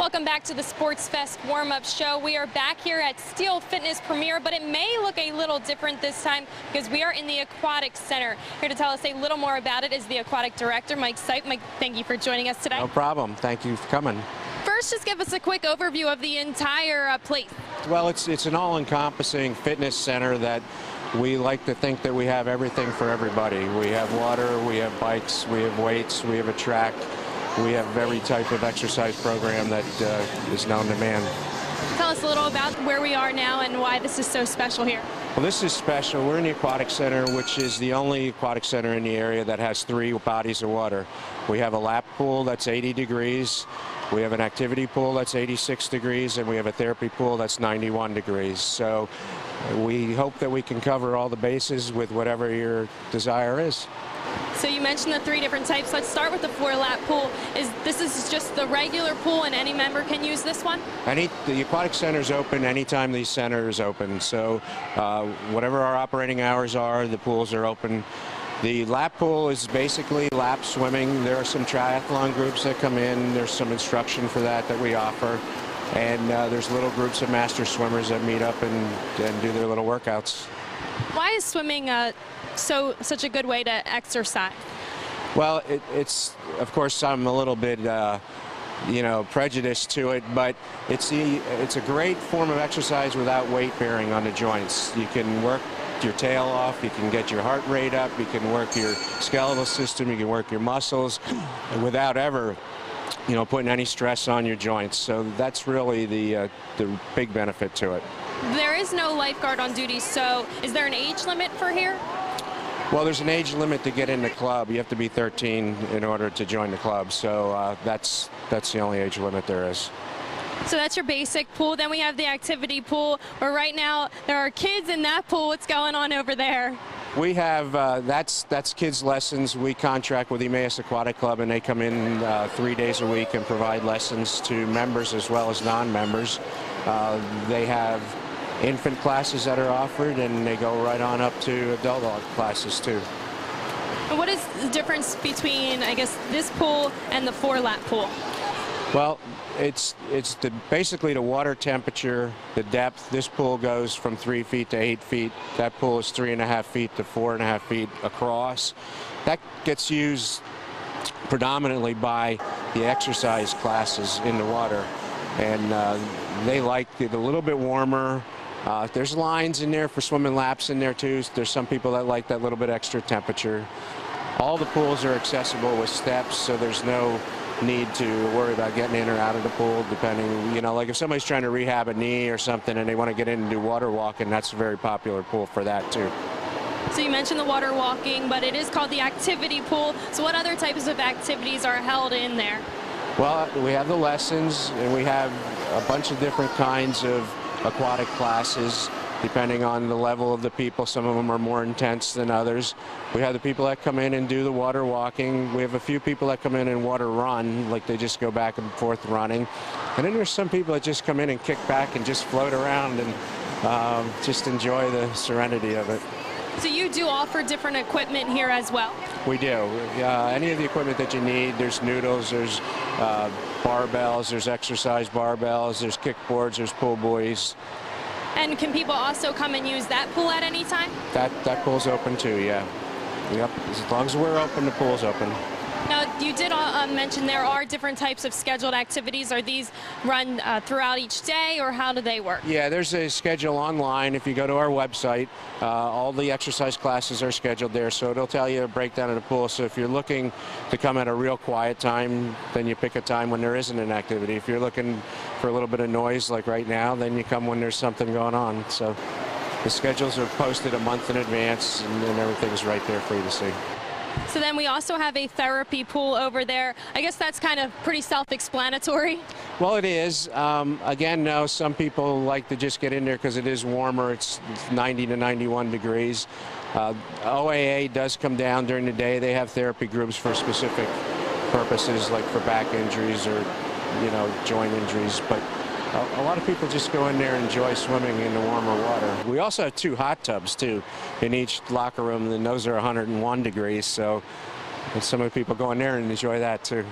Welcome back to the SportsFest warm-up show. We are back here at Steel Fitness Premier, but it may look a little different this time because we are in the Aquatic Center. Here to tell us a little more about it is the Aquatic Director, Mike Sipe. Mike, thank you for joining us today. No problem. Thank you for coming. First, just give us a quick overview of the entire place. Well, it's an all-encompassing fitness center that we like to think that we have everything for everybody. We have water, we have bikes, we have weights, we have a track. We have every type of exercise program that is known to man. Tell us a little about where we are now and why this is so special here. Well, this is special. We're in the Aquatic Center, which is the only aquatic center in the area that has 3 bodies of water. We have a lap pool that's 80 degrees. We have an activity pool that's 86 degrees, and we have a therapy pool that's 91 degrees. So we hope that we can cover all the bases with whatever your desire is. So you mentioned the 3 different types. Let's start with the 4-lap pool. This is just the regular pool, and any member can use this one? The Aquatic Center is open anytime the center is open. So whatever our operating hours are, the pools are open. The lap pool is basically lap swimming. There are some triathlon groups that come in. There's some instruction for that we offer. And there's little groups of master swimmers that meet up and do their little workouts. Why is swimming such a good way to exercise? Well, it's of course I'm a little bit prejudiced to it, but it's a great form of exercise without weight bearing on the joints. You can work your tail off, you can get your heart rate up, you can work your skeletal system, you can work your muscles without ever putting any stress on your joints. So that's really the big benefit to it. There is no lifeguard on duty, so is there an age limit for here? Well, there's an age limit to get in the club. You have to be 13 in order to join the club, so that's the only age limit there is. So that's your basic pool. Then we have the activity pool, where right now there are kids in that pool. What's going on over there? We have, that's kids' lessons. We contract with Emmaus Aquatic Club, and they come in 3 days a week and provide lessons to members as well as non-members. They have infant classes that are offered, and they go right on up to adult classes too. And what is the difference between, I guess, this pool and the 4-lap pool? Well, it's basically the water temperature, the depth. This pool goes from 3 feet to 8 feet. That pool is 3.5 feet to 4.5 feet across. That gets used predominantly by the exercise classes in the water, and they like it a little bit warmer. There's lines in there for swimming laps in there too. There's some people that like that little bit extra temperature. All the pools are accessible with steps, so there's no need to worry about getting in or out of the pool, depending, like if somebody's trying to rehab a knee or something and they want to get in and do water walking, that's a very popular pool for that too. So you mentioned the water walking, but it is called the activity pool. So what other types of activities are held in there? Well, we have the lessons, and we have a bunch of different kinds of aquatic classes depending on the level of the people. Some of them are more intense than others. We have the people that come in and do the water walking. We have a few people that come in and water run, like they just go back and forth running. And then there's some people that just come in and kick back and just float around and just enjoy the serenity of it. So you do offer different equipment here as well? We do. Any of the equipment that you need. There's noodles, there's barbells, there's exercise barbells, there's kickboards, there's pull buoys. And can people also come and use that pool at any time? That pool's open too, yeah. Yep. As long as we're open, the pool's open. Now, you did mention there are different types of scheduled activities. Are these run throughout each day, or how do they work? Yeah, there's a schedule online. If you go to our website, all the exercise classes are scheduled there, so it'll tell you a breakdown of the pool. So if you're looking to come at a real quiet time, then you pick a time when there isn't an activity. If you're looking for a little bit of noise, like right now, then you come when there's something going on. So the schedules are posted a month in advance, and everything's right there for you to see. So then we also have a therapy pool over there. I guess that's kind of pretty self-explanatory. Well, it is. Again, no, some people like to just get in there because it is warmer. It's 90 to 91 degrees. OAA does come down during the day. They have therapy groups for specific purposes, like for back injuries or, joint injuries. But a lot of people just go in there and enjoy swimming in the warmer water. We also have 2 hot tubs, too, in each locker room, and those are 101 degrees, so some of the people go in there and enjoy that, too.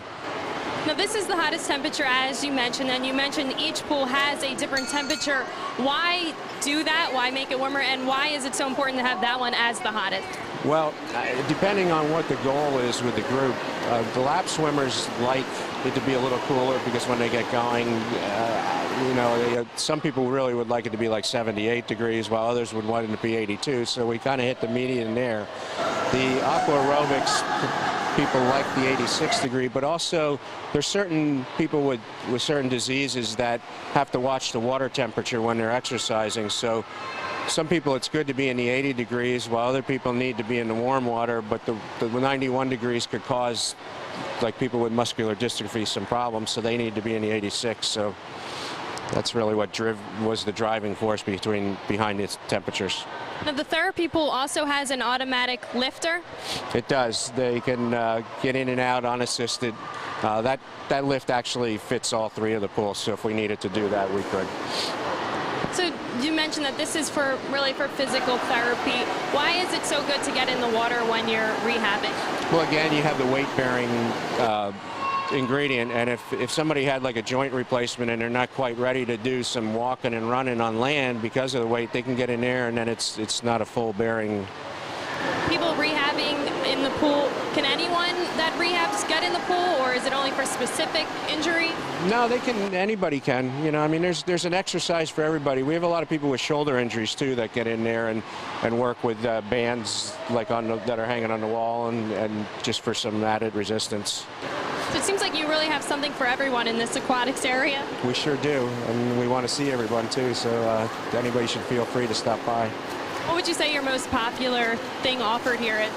Now this is the hottest temperature, as you mentioned, and you mentioned each pool has a different temperature. Why do that? Why make it warmer? And why is it so important to have that one as the hottest? Well, depending on what the goal is with the group, the lap swimmers like it to be a little cooler because when they get going, some people really would like it to be like 78 degrees, while others would want it to be 82. So we kind of hit the median there. The aqua aerobics people like the 86 degree, but also there's certain people with certain diseases that have to watch the water temperature when they're exercising. So some people it's good to be in the 80 degrees, while other people need to be in the warm water, but the 91 degrees could cause, like people with muscular dystrophy, some problems, so they need to be in the 86. So that's really what was the driving force behind its temperatures. Now the therapy pool also has an automatic lifter. It does. They can get in and out unassisted. That lift actually fits all three of the pools, so if we needed to do that, we could. So you mentioned that this is really for physical therapy. Why is it so good to get in the water when you're rehabbing? Well, again, you have the weight-bearing ingredient, and if somebody had like a joint replacement and they're not quite ready to do some walking and running on land because of the weight, they can get in there, and then it's not a full bearing. People rehabbing in the pool, can anyone that rehabs get in the pool, or is it only for specific injury? No, anybody can. I mean, there's an exercise for everybody. We have a lot of people with shoulder injuries too that get in there and work with bands like that are hanging on the wall and just for some added resistance. So it seems like you really have something for everyone in this aquatics area. We sure do, and we want to see everyone too, so anybody should feel free to stop by. What would you say your most popular thing offered here at?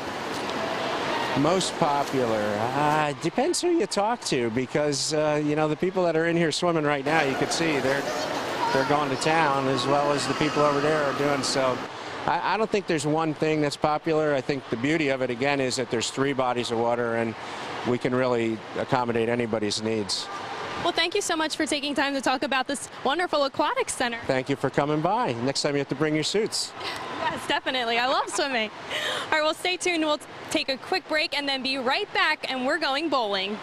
Most popular? Depends who you talk to, because the people that are in here swimming right now, you could see they're going to town, as well as the people over there are doing so. I don't think there's one thing that's popular. I think the beauty of it, again, is that there's three bodies of water, and we can really accommodate anybody's needs. Well, thank you so much for taking time to talk about this wonderful aquatics center. Thank you for coming by. Next time you have to bring your suits. Yes, definitely. I love swimming. All right, well, stay tuned. We'll take a quick break and then be right back, and we're going bowling.